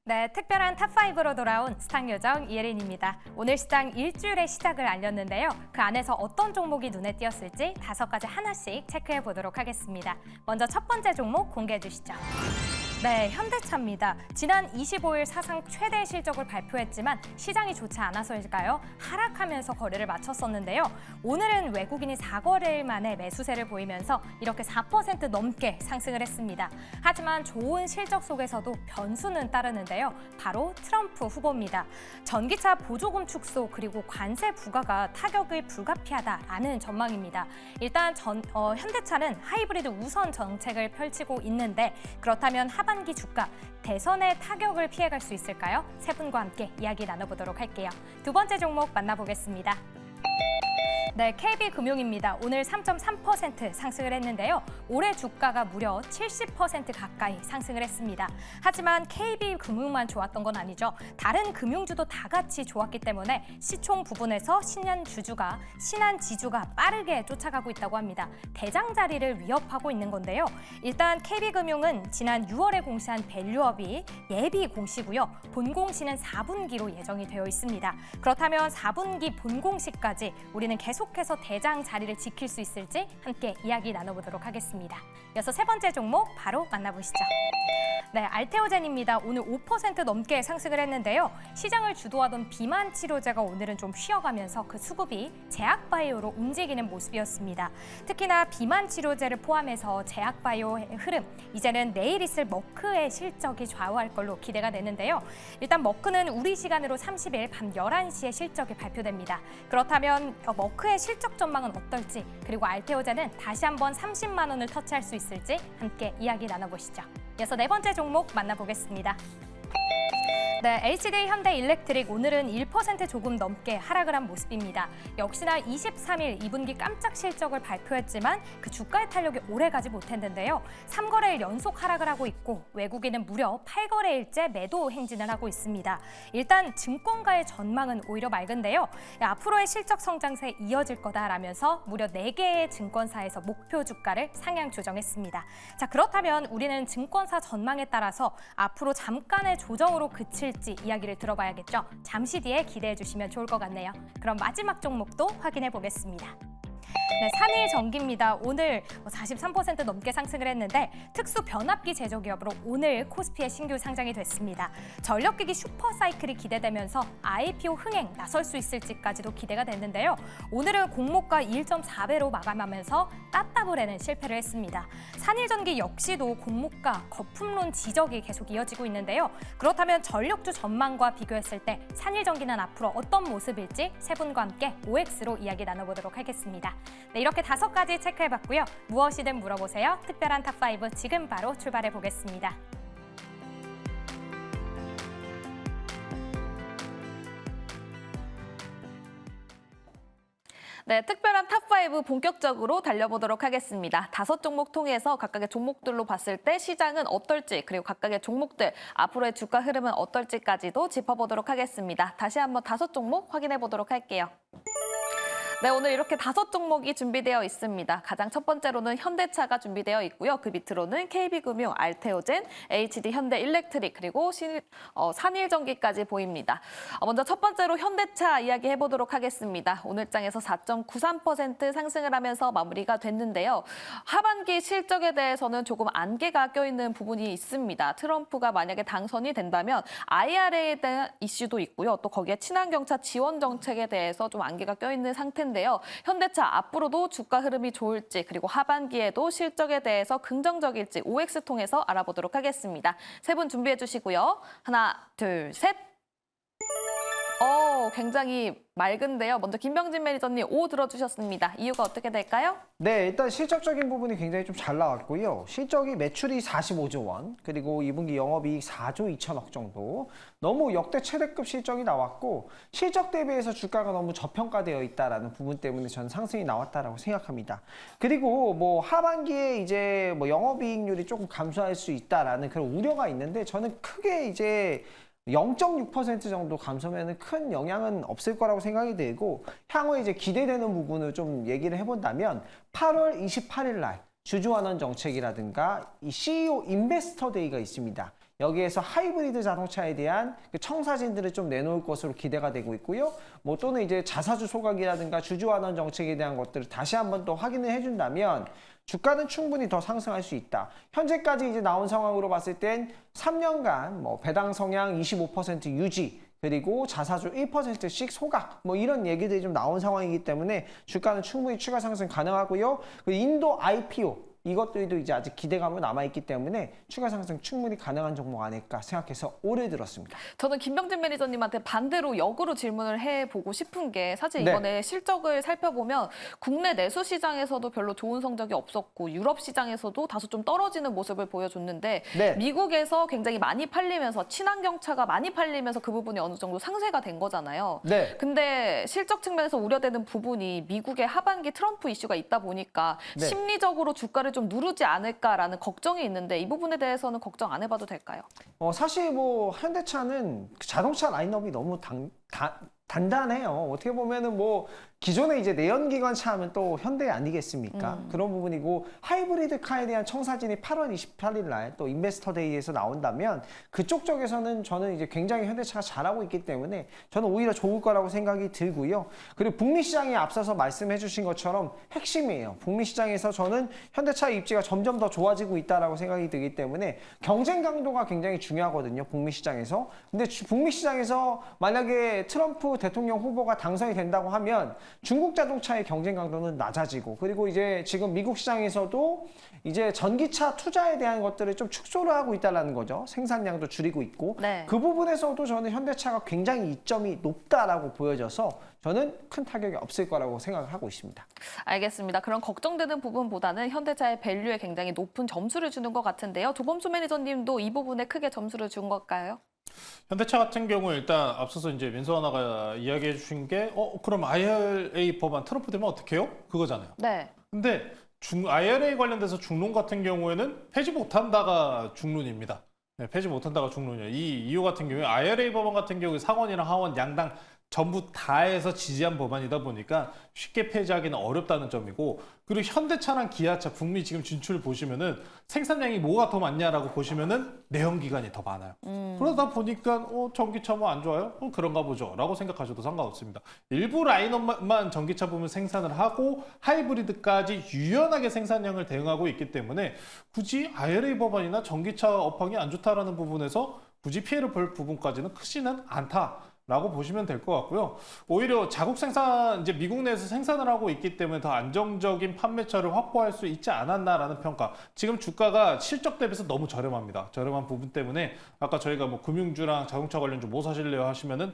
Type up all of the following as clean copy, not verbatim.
네, 특별한 탑5로 돌아온 스탁 요정 이혜린입니다. 오늘 시장 일주일의 시작을 알렸는데요. 그 안에서 어떤 종목이 눈에 띄었을지 5가지 하나씩 체크해 보도록 하겠습니다. 먼저 첫 번째 종목 공개해 주시죠. 네, 현대차입니다. 지난 25일 사상 최대 실적을 발표했지만 시장이 좋지 않아서일까요? 하락하면서 거래를 마쳤었는데요. 오늘은 외국인이 4거래일 만에 매수세를 보이면서 이렇게 4% 넘게 상승을 했습니다. 하지만 좋은 실적 속에서도 변수는 따르는데요. 바로 트럼프 후보입니다. 전기차 보조금 축소 그리고 관세 부과가 타격을 불가피하다라는 전망입니다. 일단 현대차는 하이브리드 우선 정책을 펼치고 있는데 그렇다면 하반기 주가 대선의 타격을 피해갈 수 있을까요? 세 분과 함께 이야기 나눠보도록 할게요. 두 번째 종목 만나보겠습니다. 네, KB금융입니다. 오늘 3.3% 상승을 했는데요. 올해 주가가 무려 70% 가까이 상승을 했습니다. 하지만 KB금융만 좋았던 건 아니죠. 다른 금융주도 다 같이 좋았기 때문에 시총 부분에서 신한지주가 빠르게 쫓아가고 있다고 합니다. 대장 자리를 위협하고 있는 건데요. 일단 KB금융은 지난 6월에 공시한 밸류업이 예비 공시고요. 본공시는 4분기로 예정이 되어 있습니다. 그렇다면 4분기 본공시까지 우리는 계속해서 대장 자리를 지킬 수 있을지 함께 이야기 나눠보도록 하겠습니다. 이어서 세 번째 종목 바로 만나보시죠. 네, 알테오젠입니다. 오늘 5% 넘게 상승을 했는데요. 시장을 주도하던 비만 치료제가 오늘은 좀 쉬어가면서 그 수급이 제약바이오로 움직이는 모습이었습니다. 특히나 비만 치료제를 포함해서 제약바이오의 흐름, 이제는 내일 있을 머크의 실적이 좌우할 걸로 기대가 되는데요. 일단 머크는 우리 시간으로 30일 밤 11시에 실적이 발표됩니다. 그렇다면 머크의 실적 전망은 어떨지, 그리고 알테오젠은 다시 한번 30만 원을 터치할 수 있을지 함께 이야기 나눠보시죠. 이어서 네 번째 종목 만나보겠습니다. 네, HD 현대일렉트릭 오늘은 1% 조금 넘게 하락을 한 모습입니다. 역시나 23일 2분기 깜짝 실적을 발표했지만 그 주가의 탄력이 오래가지 못했는데요. 3거래일 연속 하락을 하고 있고 외국인은 무려 8거래일째 매도 행진을 하고 있습니다. 일단 증권가의 전망은 오히려 맑은데요. 앞으로의 실적 성장세에 이어질 거다라면서 무려 4개의 증권사에서 목표 주가를 상향 조정했습니다. 자, 그렇다면 우리는 증권사 전망에 따라서 앞으로 잠깐의 조정으로 그칠지 이야기를 들어봐야겠죠. 잠시 뒤에 기대해 주시면 좋을 것 같네요. 그럼 마지막 종목도 확인해 보겠습니다. 네, 산일전기입니다. 오늘 43% 넘게 상승을 했는데 특수 변압기 제조기업으로 오늘 코스피에 신규 상장이 됐습니다. 전력기기 슈퍼사이클이 기대되면서 IPO 흥행 나설 수 있을지까지도 기대가 됐는데요. 오늘은 공모가 1.4배로 마감하면서 따따블에는 실패를 했습니다. 산일전기 역시도 공모가 거품론 지적이 계속 이어지고 있는데요. 그렇다면 전력주 전망과 비교했을 때 산일전기는 앞으로 어떤 모습일지 세 분과 함께 OX로 이야기 나눠보도록 하겠습니다. 네, 이렇게 5가지 체크해봤고요. 무엇이든 물어보세요. 특별한 탑5 지금 바로 출발해 보겠습니다. 네, 특별한 탑5 본격적으로 달려보도록 하겠습니다. 5종목 통해서 각각의 종목들로 봤을 때 시장은 어떨지, 그리고 각각의 종목들 앞으로의 주가 흐름은 어떨지까지도 짚어보도록 하겠습니다. 다시 한번 5종목 확인해 보도록 할게요. 네, 오늘 이렇게 5종목이 준비되어 있습니다. 가장 첫 번째로는 현대차가 준비되어 있고요. 그 밑으로는 KB금융, 알테오젠, HD 현대일렉트릭, 그리고 산일전기까지 보입니다. 먼저 첫 번째로 현대차 이야기해 보도록 하겠습니다. 오늘 장에서 4.93% 상승을 하면서 마무리가 됐는데요. 하반기 실적에 대해서는 조금 안개가 껴있는 부분이 있습니다. 트럼프가 만약에 당선이 된다면 IRA에 대한 이슈도 있고요. 또 거기에 친환경차 지원 정책에 대해서 좀 안개가 껴있는 상태인데요. 현대차 앞으로도 주가 흐름이 좋을지, 그리고 하반기에도 실적에 대해서 긍정적일지 OX 통해서 알아보도록 하겠습니다. 세 분 준비해 주시고요. 하나, 둘, 셋. 굉장히 맑은데요. 먼저 김병진 매니저님 O 들어주셨습니다. 이유가 어떻게 될까요? 네, 일단 실적적인 부분이 굉장히 좀 잘 나왔고요. 실적이 매출이 45조 원, 그리고 2분기 영업이익 4조 2천억 정도. 너무 역대 최대급 실적이 나왔고 실적 대비해서 주가가 너무 저평가되어 있다라는 부분 때문에 저는 상승이 나왔다라고 생각합니다. 그리고 뭐 하반기에 이제 뭐 영업이익률이 조금 감소할 수 있다라는 그런 우려가 있는데 저는 크게 이제 0.6% 정도 감소면 큰 영향은 없을 거라고 생각이 되고 향후에 이제 기대되는 부분을 좀 얘기를 해본다면 8월 28일 날 주주환원 정책이라든가 이 CEO 인베스터 데이가 있습니다. 여기에서 하이브리드 자동차에 대한 그 청사진들을 좀 내놓을 것으로 기대가 되고 있고요. 뭐 또는 이제 자사주 소각이라든가 주주환원 정책에 대한 것들을 다시 한번 또 확인을 해준다면 주가는 충분히 더 상승할 수 있다. 현재까지 이제 나온 상황으로 봤을 땐 3년간 뭐 배당 성향 25% 유지, 그리고 자사주 1%씩 소각, 뭐 이런 얘기들이 좀 나온 상황이기 때문에 주가는 충분히 추가 상승 가능하고요. 그리고 인도 IPO 이것들도 이제 아직 기대감으로 남아있기 때문에 추가 상승 충분히 가능한 종목 아닐까 생각해서 올해 들었습니다. 저는 김병진 매니저님한테 반대로 역으로 질문을 해보고 싶은 게 사실 이번에 실적을 살펴보면 국내 내수 시장에서도 별로 좋은 성적이 없었고 유럽 시장에서도 다소 좀 떨어지는 모습을 보여줬는데 미국에서 굉장히 많이 팔리면서 친환경차가 많이 팔리면서 그 부분이 어느 정도 상쇄가 된 거잖아요. 근데 실적 측면에서 우려되는 부분이 미국의 하반기 트럼프 이슈가 있다 보니까 심리적으로 주가를 좀 누르지 않을까라는 걱정이 있는데 이 부분에 대해서는 걱정 안 해봐도 될까요? 사실 뭐 현대차는 자동차 라인업이 너무 단단해요. 어떻게 보면은 뭐 기존에 이제 내연기관 차 하면 또 현대 아니겠습니까? 그런 부분이고 하이브리드 카에 대한 청사진이 8월 28일 날 또 인베스터 데이에서 나온다면 그쪽 쪽에서는 저는 이제 굉장히 현대차가 잘하고 있기 때문에 저는 오히려 좋을 거라고 생각이 들고요. 그리고 북미 시장에 앞서서 말씀해 주신 것처럼 핵심이에요. 북미 시장에서 저는 현대차의 입지가 점점 더 좋아지고 있다라고 생각이 들기 때문에 경쟁 강도가 굉장히 중요하거든요. 북미 시장에서. 근데 북미 시장에서 만약에 트럼프 대통령 후보가 당선이 된다고 하면 중국 자동차의 경쟁 강도는 낮아지고, 그리고 이제 지금 미국 시장에서도 이제 전기차 투자에 대한 것들을 좀 축소를 하고 있다는 거죠. 생산량도 줄이고 있고. 그 부분에서도 저는 현대차가 굉장히 이점이 높다라고 보여져서 저는 큰 타격이 없을 거라고 생각을 하고 있습니다. 알겠습니다. 그런 걱정되는 부분보다는 현대차의 밸류에 굉장히 높은 점수를 주는 것 같은데요. 조범수 매니저님도 이 부분에 크게 점수를 준 걸까요? 현대차 같은 경우에 일단 앞서서 이제 민서 하나가 이야기해 주신 게 그럼 IRA 법안 트럼프 되면 어떻게 해요? 그거잖아요. 근데 IRA 관련돼서 중론 같은 경우에는 폐지 못한다가 중론입니다. 폐지 못한다가 중론이에요. 이 이유 같은 경우에 IRA 법안 같은 경우에 상원이랑 하원 양당 전부 다 해서 지지한 법안이다 보니까 쉽게 폐지하기는 어렵다는 점이고, 그리고 현대차랑 기아차, 북미 지금 진출 보시면은 생산량이 뭐가 더 많냐라고 보시면은 내연기관이 더 많아요. 그러다 보니까 전기차 뭐 안 좋아요? 그런가 보죠 라고 생각하셔도 상관없습니다. 일부 라인업만 전기차 부분 생산을 하고 하이브리드까지 유연하게 생산량을 대응하고 있기 때문에 굳이 IRA 법안이나 전기차 업황이 안 좋다라는 부분에서 굳이 피해를 볼 부분까지는 크지는 않다 라고 보시면 될 것 같고요. 오히려 자국 생산, 이제 미국 내에서 생산을 하고 있기 때문에 더 안정적인 판매처를 확보할 수 있지 않았나라는 평가. 지금 주가가 실적 대비해서 너무 저렴합니다. 저렴한 부분 때문에 아까 저희가 뭐 금융주랑 자동차 관련주 뭐 사실래요 하시면은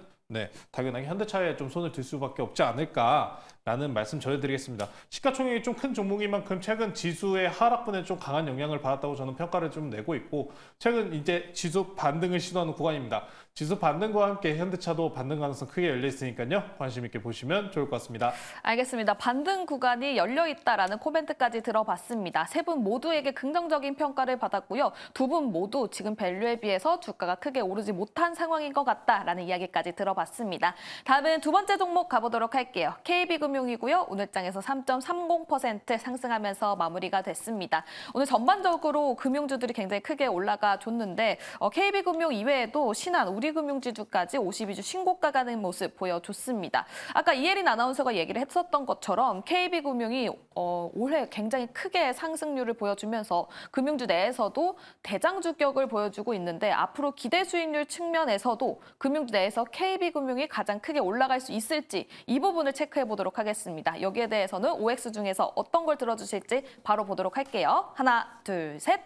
당연하게 현대차에 좀 손을 들 수밖에 없지 않을까라는 말씀 전해드리겠습니다. 시가총액이 좀 큰 종목인 만큼 최근 지수의 하락분에 좀 강한 영향을 받았다고 저는 평가를 좀 내고 있고, 최근 이제 지수 반등을 시도하는 구간입니다. 지수 반등과 함께 현대차도 반등 가능성 크게 열려 있으니까요. 관심 있게 보시면 좋을 것 같습니다. 알겠습니다. 반등 구간이 열려 있다라는 코멘트까지 들어봤습니다. 세 분 모두에게 긍정적인 평가를 받았고요. 두 분 모두 지금 밸류에 비해서 주가가 크게 오르지 못한 상황인 것 같다라는 이야기까지 들어봤습니다. 다음은 두 번째 종목 가보도록 할게요. KB금융이고요. 오늘 장에서 3.30% 상승하면서 마무리가 됐습니다. 오늘 전반적으로 금융주들이 굉장히 크게 올라가 줬는데 KB금융 이외에도 신한, 우리금융지주까지 52주 신고가 가는 모습 보여줬습니다. 아까 이혜린 아나운서가 얘기를 했었던 것처럼 KB금융이 올해 굉장히 크게 상승률을 보여주면서 금융주 내에서도 대장주격을 보여주고 있는데, 앞으로 기대 수익률 측면에서도 금융주 내에서 KB금융이 가장 크게 올라갈 수 있을지 이 부분을 체크해 보도록 하겠습니다. 여기에 대해서는 OX 중에서 어떤 걸 들어주실지 바로 보도록 할게요. 하나, 둘, 셋.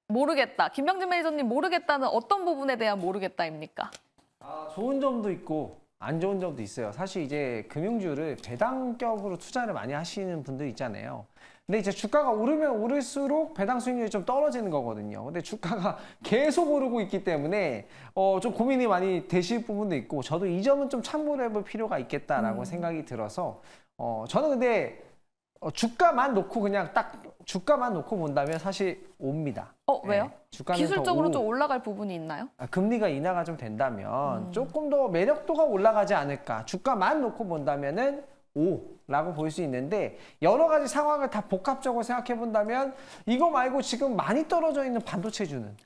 모르겠다. 김병진 매니저님 모르겠다는 어떤 부분에 대한 모르겠다입니까? 좋은 점도 있고 안 좋은 점도 있어요. 사실 이제 금융주를 배당격으로 투자를 많이 하시는 분들 있잖아요. 근데 이제 주가가 오르면 오를수록 배당 수익률이 좀 떨어지는 거거든요. 근데 주가가 계속 오르고 있기 때문에 좀 고민이 많이 되실 부분도 있고, 저도 이 점은 좀 참고를 해볼 필요가 있겠다라고 생각이 들어서 저는 근데 주가만 놓고 그냥 딱 주가만 놓고 본다면 사실 옵니다. 왜요? 주가는 기술적으로 좀 올라갈 부분이 있나요? 금리가 인하가 좀 된다면 조금 더 매력도가 올라가지 않을까. 주가만 놓고 본다면은 5라고 볼 수 있는데 여러 가지 상황을 다 복합적으로 생각해 본다면 이거 말고 지금 많이 떨어져 있는 반도체주는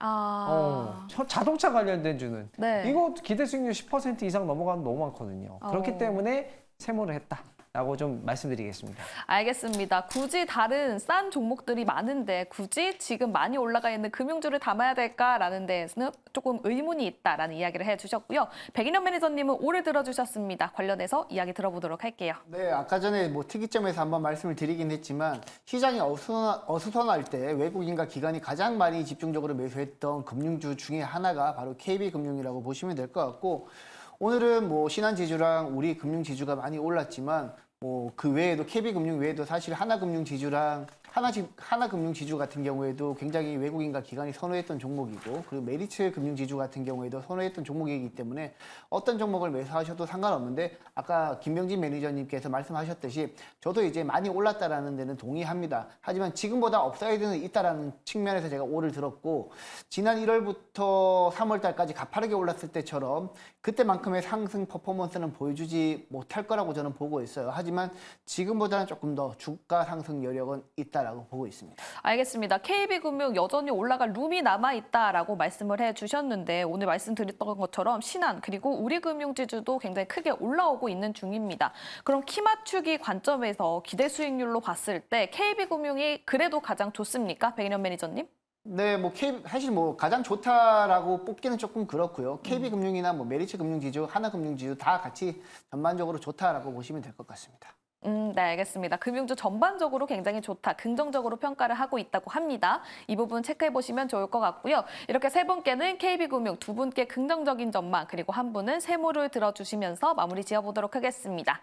자동차 관련된 주는 네. 이거 기대 수익률 10% 이상 넘어가면 너무 많거든요. 그렇기 때문에 세모를 했다라고 좀 말씀드리겠습니다. 알겠습니다. 굳이 다른 싼 종목들이 많은데 굳이 지금 많이 올라가 있는 금융주를 담아야 될까라는 데에서는 조금 의문이 있다라는 이야기를 해주셨고요. 백인현 매니저님은 오를 들어주셨습니다. 관련해서 이야기 들어보도록 할게요. 네, 아까 전에 뭐 특이점에서 한번 말씀을 드리긴 했지만 시장이 어수선할 때 외국인과 기관이 가장 많이 집중적으로 매수했던 금융주 중에 하나가 바로 KB금융이라고 보시면 될 것 같고 오늘은 뭐 신한지주랑 우리 금융지주가 많이 올랐지만 뭐 그 외에도 KB금융 외에도 사실 하나금융지주랑 하나금융지주 같은 경우에도 굉장히 외국인과 기관이 선호했던 종목이고 그리고 메리츠 금융지주 같은 경우에도 선호했던 종목이기 때문에 어떤 종목을 매수하셔도 상관없는데 아까 김병진 매니저님께서 말씀하셨듯이 저도 이제 많이 올랐다라는 데는 동의합니다. 하지만 지금보다 업사이드는 있다라는 측면에서 제가 오를 들었고 지난 1월부터 3월 달까지 가파르게 올랐을 때처럼 그때만큼의 상승 퍼포먼스는 보여주지 못할 거라고 저는 보고 있어요. 하지만 지금보다는 조금 더 주가 상승 여력은 있다라고 보고 있습니다. 알겠습니다. KB금융 여전히 올라갈 룸이 남아있다라고 말씀을 해주셨는데 오늘 말씀드렸던 것처럼 신한 그리고 우리금융지주도 굉장히 크게 올라오고 있는 중입니다. 그럼 키 맞추기 관점에서 기대 수익률로 봤을 때 KB금융이 그래도 가장 좋습니까? 백인현 매니저님? 네, 뭐 사실 뭐 가장 좋다라고 뽑기는 조금 그렇고요. KB금융이나 뭐 메리츠금융지주, 하나금융지주 다 같이 전반적으로 좋다라고 보시면 될 것 같습니다. 네, 알겠습니다. 금융주 전반적으로 굉장히 좋다, 긍정적으로 평가를 하고 있다고 합니다. 이 부분 체크해 보시면 좋을 것 같고요. 이렇게 세 분께는 KB금융, 두 분께 긍정적인 전망, 그리고 한 분은 세모를 들어주시면서 마무리 지어보도록 하겠습니다.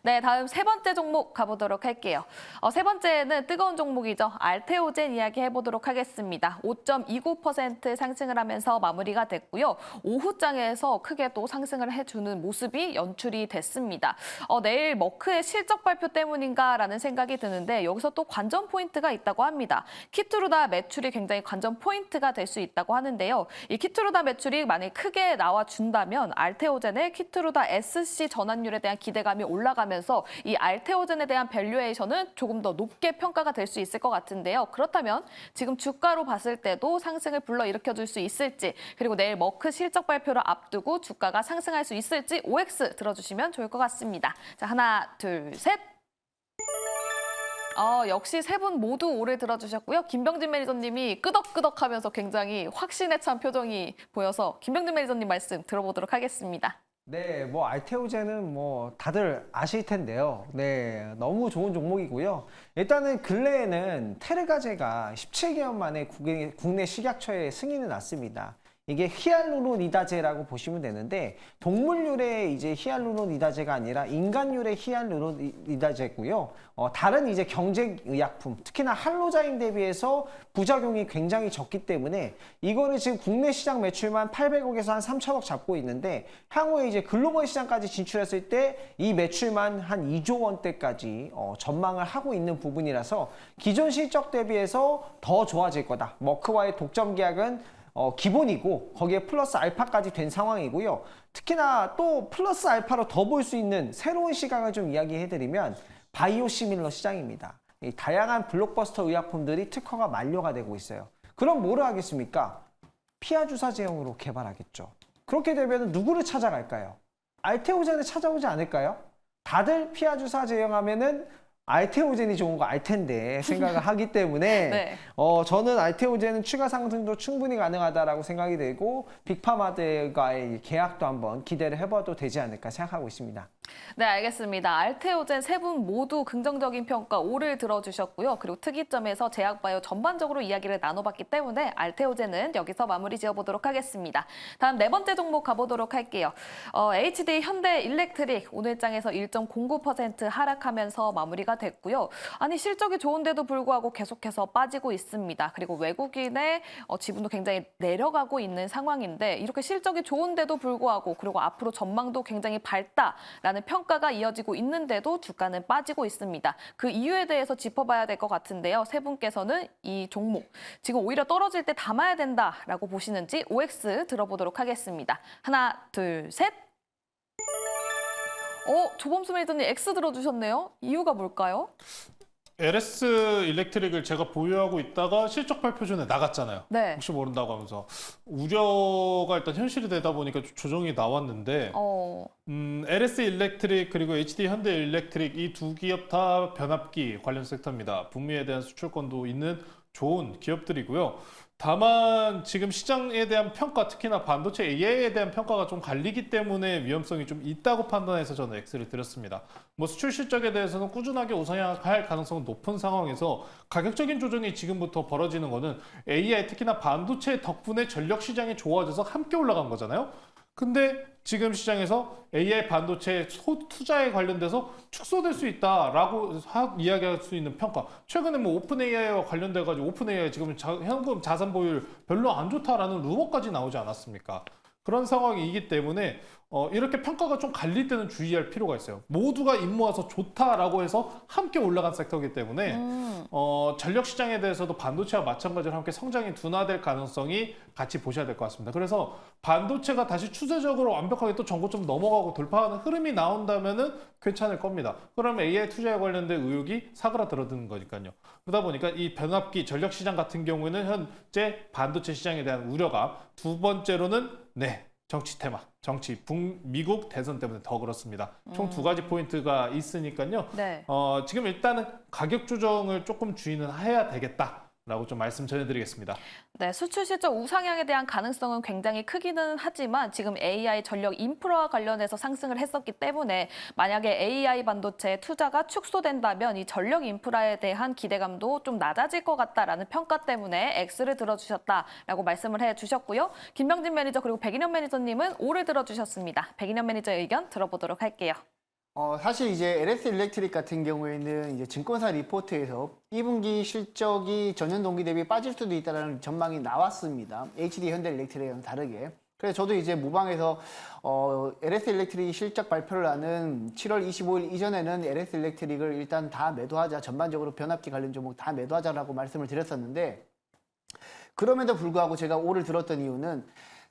네, 다음 세 번째 종목 가보도록 할게요. 세 번째는 뜨거운 종목이죠. 알테오젠 이야기 해보도록 하겠습니다. 5.29% 상승을 하면서 마무리가 됐고요. 오후장에서 크게 또 상승을 해주는 모습이 연출이 됐습니다. 내일 머크의 실적 발표 때문인가라는 생각이 드는데 여기서 또 관전 포인트가 있다고 합니다. 키투루다 매출이 굉장히 관전 포인트가 될 수 있다고 하는데요. 이 키투루다 매출이 만약 크게 나와준다면 알테오젠의 키투루다 SC 전환율에 대한 기대감이 올라가면서 이 알테오젠에 대한 밸류에이션은 조금 더 높게 평가가 될 수 있을 것 같은데요. 그렇다면 지금 주가로 봤을 때도 상승을 불러일으켜줄 수 있을지 그리고 내일 머크 실적 발표를 앞두고 주가가 상승할 수 있을지 OX 들어주시면 좋을 것 같습니다. 자, 하나, 둘, 셋. 역시 세 분 모두 오를 들어주셨고요. 김병진 매니저님이 끄덕끄덕하면서 굉장히 확신에 찬 표정이 보여서 김병진 매니저님 말씀 들어보도록 하겠습니다. 네, 뭐 알테오젠은 뭐 다들 아실 텐데요. 네, 너무 좋은 종목이고요. 일단은 근래에는 테르가제가 17개월 만에 국내 식약처에 승인이 났습니다. 이게 히알루론이다제라고 보시면 되는데 동물률의 이제 히알루론이다제가 아니라 인간률의 히알루론이다제고요. 다른 이제 경쟁의약품, 특히나 할로자인 대비해서 부작용이 굉장히 적기 때문에 이거를 지금 국내 시장 매출만 800억에서 한 3천억 잡고 있는데 향후에 이제 글로벌 시장까지 진출했을 때 이 매출만 한 2조 원대까지 전망을 하고 있는 부분이라서 기존 실적 대비해서 더 좋아질 거다. 머크와의 독점 계약은 기본이고 거기에 플러스 알파까지 된 상황이고요. 특히나 또 플러스 알파로 더 볼 수 있는 새로운 시각을 좀 이야기해드리면 바이오시밀러 시장입니다. 이 다양한 블록버스터 의약품들이 특허가 만료가 되고 있어요. 그럼 뭐를 하겠습니까? 피하주사 제형으로 개발하겠죠. 그렇게 되면 누구를 찾아갈까요? 알테오젠을 찾아오지 않을까요? 다들 피하주사 제형하면은 알테오젠이 좋은 거 알 텐데 생각을 하기 때문에 네. 저는 알테오젠은 추가 상승도 충분히 가능하다라고 생각이 되고 빅파마들과의 계약도 한번 기대를 해봐도 되지 않을까 생각하고 있습니다. 네, 알겠습니다. 알테오젠 세 분 모두 긍정적인 평가 오를 들어주셨고요. 그리고 특이점에서 제약바이오 전반적으로 이야기를 나눠봤기 때문에 알테오젠은 여기서 마무리 지어보도록 하겠습니다. 다음 네 번째 종목 가보도록 할게요. HD 현대일렉트릭 오늘장에서 1.09% 하락하면서 마무리가 됐고요. 아니 실적이 좋은데도 불구하고 계속해서 빠지고 있습니다. 그리고 외국인의 지분도 굉장히 내려가고 있는 상황인데 이렇게 실적이 좋은데도 불구하고 그리고 앞으로 전망도 굉장히 밝다라는 평가가 이어지고 있는데도 주가는 빠지고 있습니다. 그 이유에 대해서 짚어봐야 될 것 같은데요. 세 분께서는 이 종목 지금 오히려 떨어질 때 담아야 된다라고 보시는지 OX 들어보도록 하겠습니다. 하나, 둘, 셋. 조범수 매니저님 X 들어주셨네요. 이유가 뭘까요? LS 일렉트릭을 제가 보유하고 있다가 실적 발표 전에 나갔잖아요. 네. 혹시 모른다고 하면서 우려가 일단 현실이 되다 보니까 조정이 나왔는데 LS 일렉트릭 그리고 HD 현대 일렉트릭 이 두 기업 다 변압기 관련 섹터입니다. 북미에 대한 수출권도 있는 좋은 기업들이고요. 다만 지금 시장에 대한 평가, 특히나 반도체 AI에 대한 평가가 좀 갈리기 때문에 위험성이 좀 있다고 판단해서 저는 X를 드렸습니다. 뭐 수출 실적에 대해서는 꾸준하게 우상향할 가능성은 높은 상황에서 가격적인 조정이 지금부터 벌어지는 거는 AI, 특히나 반도체 덕분에 전력 시장이 좋아져서 함께 올라간 거잖아요. 근데 지금 시장에서 AI 반도체 투자에 관련돼서 축소될 수 있다라고 이야기할 수 있는 평가. 최근에 뭐 오픈 AI와 관련돼가지고 오픈 AI 지금 현금 자산 보유율 별로 안 좋다라는 루머까지 나오지 않았습니까? 그런 상황이기 때문에 이렇게 평가가 좀 갈릴 때는 주의할 필요가 있어요. 모두가 입 모아서 좋다라고 해서 함께 올라간 섹터이기 때문에 전력 시장에 대해서도 반도체와 마찬가지로 함께 성장이 둔화될 가능성이 같이 보셔야 될 것 같습니다. 그래서 반도체가 다시 추세적으로 완벽하게 또 전고점 넘어가고 돌파하는 흐름이 나온다면은 괜찮을 겁니다. 그러면 AI 투자에 관련된 의혹이 사그라들어드는 거니까요. 그러다 보니까 이 변압기 전력 시장 같은 경우에는 현재 반도체 시장에 대한 우려가, 두 번째로는 정치 테마, 미국 대선 때문에 더 그렇습니다. 총 두 가지 포인트가 있으니까요. 네. 지금 일단은 가격 조정을 조금 주의는 해야 되겠다라고 좀 말씀 전해드리겠습니다. 네, 수출 실적 우상향에 대한 가능성은 굉장히 크기는 하지만 지금 AI 전력 인프라와 관련해서 상승을 했었기 때문에 만약에 AI 반도체 투자가 축소된다면 이 전력 인프라에 대한 기대감도 좀 낮아질 것 같다라는 평가 때문에 X를 들어주셨다라고 말씀을 해주셨고요. 김병진 매니저 그리고 백인현 매니저님은 O를 들어주셨습니다. 백인현 매니저의 의견 들어보도록 할게요. 사실 이제 LS 일렉트릭 같은 경우에는 이제 증권사 리포트에서 2분기 실적이 전년 동기 대비 빠질 수도 있다는 전망이 나왔습니다. HD 현대 일렉트릭이랑 다르게. 그래서 저도 이제 무방에서 LS 일렉트릭 실적 발표를 하는 7월 25일 이전에는 LS 일렉트릭을 일단 다 매도하자, 전반적으로 변압기 관련 종목 다 매도하자라고 말씀을 드렸었는데, 그럼에도 불구하고 제가 O를 들었던 이유는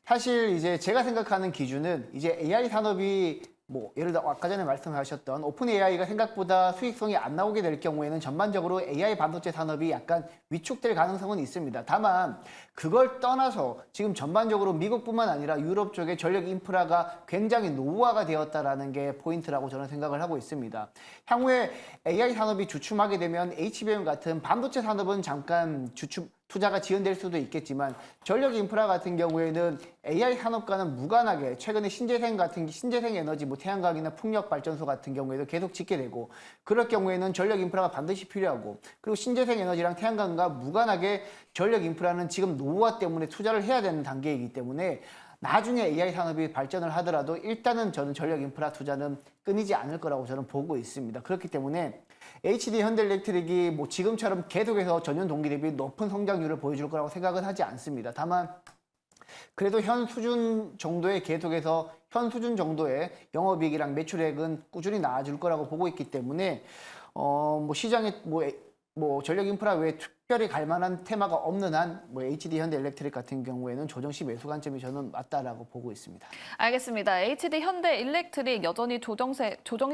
사실 이제 제가 생각하는 기준은 이제 AI 산업이 뭐 예를 들어 아까 전에 말씀하셨던 오픈 AI가 생각보다 수익성이 안 나오게 될 경우에는 전반적으로 AI 반도체 산업이 약간 위축될 가능성은 있습니다. 다만 그걸 떠나서 지금 전반적으로 미국뿐만 아니라 유럽 쪽의 전력 인프라가 굉장히 노후화가 되었다라는 게 포인트라고 저는 생각을 하고 있습니다. 향후에 AI 산업이 주춤하게 되면 HBM 같은 반도체 산업은 잠깐 투자가 지연될 수도 있겠지만 전력 인프라 같은 경우에는 AI 산업과는 무관하게 최근에 신재생 에너지, 뭐 태양광이나 풍력 발전소 같은 경우에도 계속 짓게 되고, 그럴 경우에는 전력 인프라가 반드시 필요하고, 그리고 신재생 에너지랑 태양광과 무관하게 전력 인프라는 지금 노후화 때문에 투자를 해야 되는 단계이기 때문에 나중에 AI 산업이 발전을 하더라도 일단은 저는 전력 인프라 투자는 끊이지 않을 거라고 저는 보고 있습니다. 그렇기 때문에 HD 현대일렉트릭이 뭐 지금처럼 계속해서 전년 동기 대비 높은 성장률을 보여줄 거라고 생각은 하지 않습니다. 다만 그래도 현 수준 정도의 영업이익이랑 매출액은 꾸준히 나아질 거라고 보고 있기 때문에 뭐 시장에 뭐 전력 인프라 외에 특별히 갈 만한 테마가 없는 한 뭐 HD 현대일렉트릭 같은 경우에는 조정 시 매수 관점이 저는 맞다라고 보고 있습니다. 알겠습니다. HD 현대일렉트릭 여전히 조정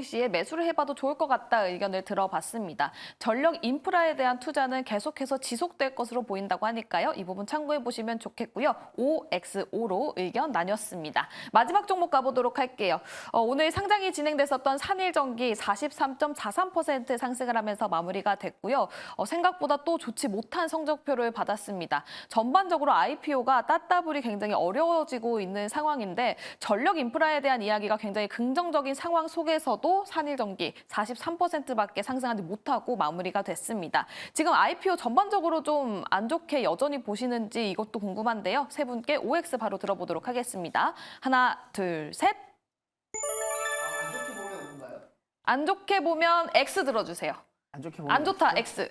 시에 매수를 해봐도 좋을 것 같다 의견을 들어봤습니다. 전력 인프라에 대한 투자는 계속해서 지속될 것으로 보인다고 하니까요. 이 부분 참고해 보시면 좋겠고요. OXO로 의견 나눴습니다. 마지막 종목 가보도록 할게요. 오늘 상장이 진행됐었던 산일전기 43.43% 상승을 하면서 마무리가 됐고요. 생각보다 또 좋지 못한 성적표를 받았습니다. 전반적으로 IPO가 따따블이 굉장히 어려워지고 있는 상황인데 전력 인프라에 대한 이야기가 굉장히 긍정적인 상황 속에서도 산일전기 43%밖에 상승하지 못하고 마무리가 됐습니다. 지금 IPO 전반적으로 좀 안 좋게 여전히 보시는지 이것도 궁금한데요. 세 분께 OX 바로 들어보도록 하겠습니다. 하나, 둘, 셋. 안 좋게 보면 뭔가요? 안 좋게 보면 X 들어주세요. 안 좋게 보면 안 좋다, X.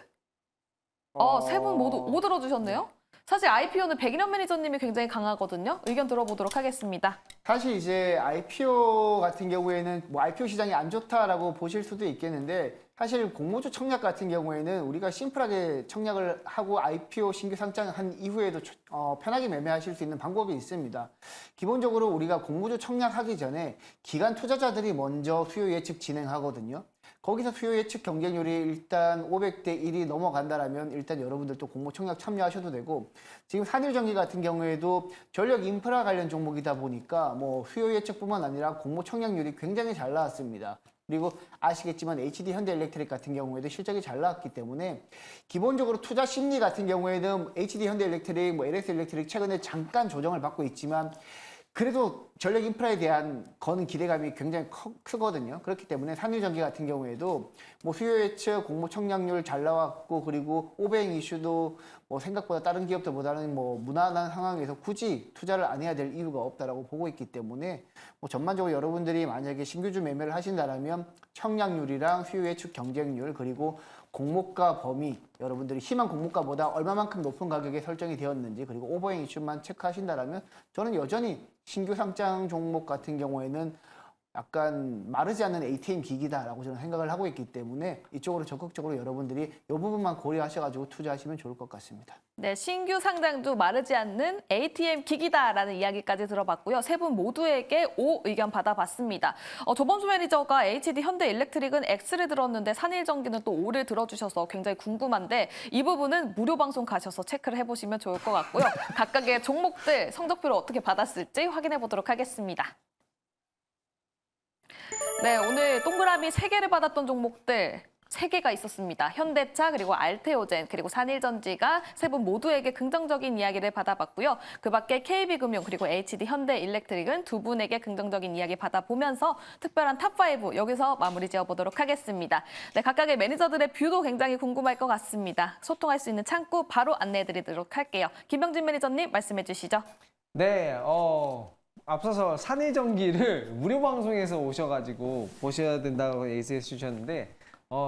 세 분 모두 O 들어주셨네요. 사실 IPO는 백인현 매니저님이 굉장히 강하거든요. 의견 들어보도록 하겠습니다. 사실 이제 IPO 같은 경우에는 뭐 IPO 시장이 안 좋다라고 보실 수도 있겠는데, 사실 공모주 청약 같은 경우에는 우리가 심플하게 청약을 하고 IPO 신규 상장한 이후에도 편하게 매매하실 수 있는 방법이 있습니다. 기본적으로 우리가 공모주 청약하기 전에 기관 투자자들이 먼저 수요 예측 진행하거든요. 거기서 수요 예측 경쟁률이 일단 500대 1이 넘어간다라면 일단 여러분들도 공모 청약 참여하셔도 되고, 지금 산일전기 같은 경우에도 전력 인프라 관련 종목이다 보니까 뭐 수요 예측뿐만 아니라 공모 청약률이 굉장히 잘 나왔습니다. 그리고 아시겠지만 HD 현대일렉트릭 같은 경우에도 실적이 잘 나왔기 때문에 기본적으로 투자 심리 같은 경우에는 HD 현대일렉트릭, 뭐 LS 일렉트릭 최근에 잠깐 조정을 받고 있지만 그래도 전력 인프라에 대한 거는 기대감이 굉장히 크거든요. 그렇기 때문에 산일전기 같은 경우에도 뭐 수요 예측, 공모 청약률 잘 나왔고, 그리고 오베잉 이슈도 뭐 생각보다 다른 기업들보다는 뭐 무난한 상황에서 굳이 투자를 안 해야 될 이유가 없다라고 보고 있기 때문에 뭐 전반적으로 여러분들이 만약에 신규주 매매를 하신다라면 청약률이랑 수요 예측 경쟁률, 그리고 공모가 범위, 여러분들이 희망 공모가보다 얼마만큼 높은 가격에 설정이 되었는지, 그리고 오버행 이슈만 체크하신다라면 저는 여전히 신규 상장 종목 같은 경우에는 약간 마르지 않는 ATM 기기다라고 저는 생각을 하고 있기 때문에 이쪽으로 적극적으로 여러분들이 이 부분만 고려하셔가지고 투자하시면 좋을 것 같습니다. 네, 신규 상장주 마르지 않는 ATM 기기다라는 이야기까지 들어봤고요. 세 분 모두에게 O 의견 받아봤습니다. 조범수 매니저가 HD 현대일렉트릭은 X를 들었는데 산일전기는 또 O를 들어주셔서 굉장히 궁금한데 이 부분은 무료 방송 가셔서 체크를 해보시면 좋을 것 같고요. 각각의 종목들 성적표를 어떻게 받았을지 확인해 보도록 하겠습니다. 네, 오늘 동그라미 3개를 받았던 종목들 3개가 있었습니다. 현대차, 그리고 알테오젠, 그리고 산일전지가 세 분 모두에게 긍정적인 이야기를 받아봤고요. 그 밖에 KB금융, 그리고 HD 현대일렉트릭은 두 분에게 긍정적인 이야기 받아보면서 특별한 탑5 여기서 마무리 지어보도록 하겠습니다. 네, 각각의 매니저들의 뷰도 굉장히 궁금할 것 같습니다. 소통할 수 있는 창구 바로 안내해드리도록 할게요. 김병진 매니저님 말씀해 주시죠. 네, 앞서서 산일전기를 무료 방송에서 오셔가지고 보셔야 된다고 얘기해 주셨는데,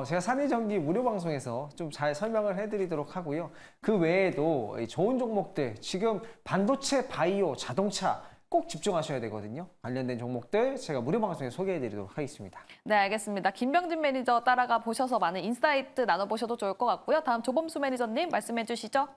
제가 산일전기 무료 방송에서 좀 잘 설명을 해드리도록 하고요. 그 외에도 좋은 종목들, 지금 반도체, 바이오, 자동차 꼭 집중하셔야 되거든요. 관련된 종목들 제가 무료 방송에 소개해드리도록 하겠습니다. 네, 알겠습니다. 김병진 매니저 따라가 보셔서 많은 인사이트 나눠보셔도 좋을 것 같고요. 다음 조범수 매니저님 말씀해 주시죠.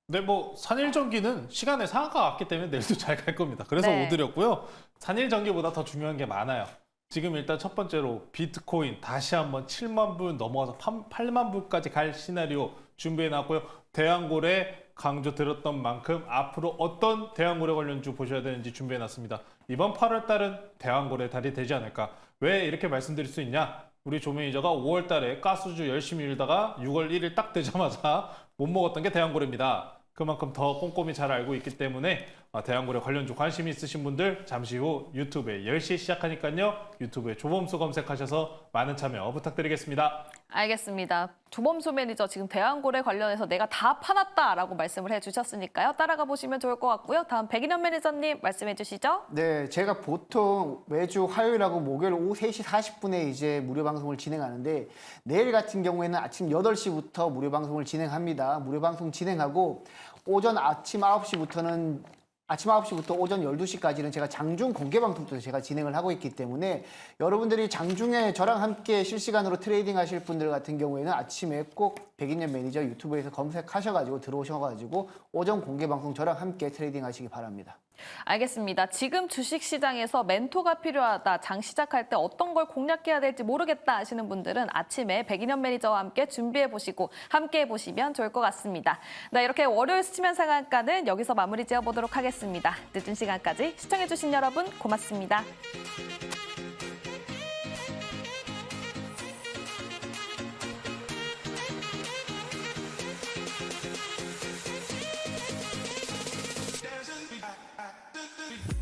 네, 뭐 산일전기는 시간에 상한가 왔기 때문에 내일도 잘 갈 겁니다. 그래서 네. 5드렸고요. 산일전기보다 더 중요한 게 많아요. 지금 일단 첫 번째로 비트코인 다시 한번 7만 불 넘어가서 8만 불까지 갈 시나리오 준비해놨고요. 대한고래 강조 드렸던 만큼 앞으로 어떤 대한고래 관련주 보셔야 되는지 준비해놨습니다. 이번 8월 달은 대한고래 달이 되지 않을까. 왜 이렇게 말씀드릴 수 있냐? 우리 조 매니저가 5월 달에 가스주 열심히 일다가 6월 1일 딱 되자마자 못 먹었던 게 대한고래입니다. 그만큼 더 꼼꼼히 잘 알고 있기 때문에 대한고래 관련주 관심 있으신 분들 잠시 후 유튜브에 10시 시작하니까요. 유튜브에 조범수 검색하셔서 많은 참여 부탁드리겠습니다. 알겠습니다. 조범수 매니저 지금 대한고래 관련해서 내가 다 파놨다라고 말씀을 해주셨으니까요. 따라가 보시면 좋을 것 같고요. 다음 백인현 매니저님 말씀해 주시죠. 네, 제가 보통 매주 화요일하고 목요일 오후 3시 40분에 이제 무료 방송을 진행하는데, 내일 같은 경우에는 아침 8시부터 무료 방송을 진행합니다. 무료 방송 진행하고 아침 9시부터 오전 12시까지는 제가 장중 공개 방송도 제가 진행을 하고 있기 때문에 여러분들이 장중에 저랑 함께 실시간으로 트레이딩 하실 분들 같은 경우에는 아침에 꼭 백인년 매니저 유튜브에서 검색하셔가지고 들어오셔가지고 오전 공개 방송 저랑 함께 트레이딩 하시기 바랍니다. 알겠습니다. 지금 주식시장에서 멘토가 필요하다. 장 시작할 때 어떤 걸 공략해야 될지 모르겠다 하시는 분들은 아침에 백인현 매니저와 함께 준비해보시고 함께 해보시면 좋을 것 같습니다. 네, 이렇게 월요일 스치면 상한가는 여기서 마무리 지어보도록 하겠습니다. 늦은 시간까지 시청해주신 여러분 고맙습니다. Dancing,